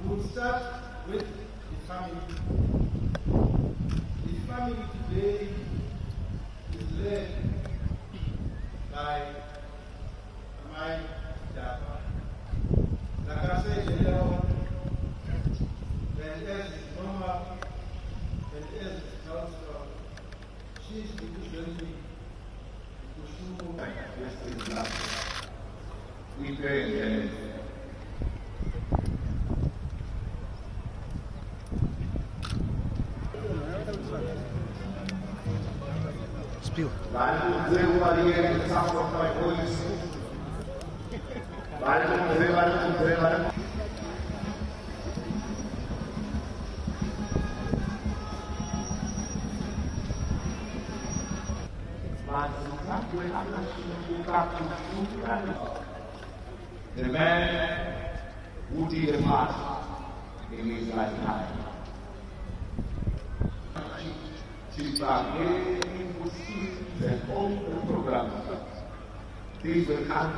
We'll start with the family. The family today is led by my dad. Like I said earlier, when S is normal, when S is cultural, she's the Kushenti, We pray Spiel. The man who did the part in his lifetime. All the programs. These will come.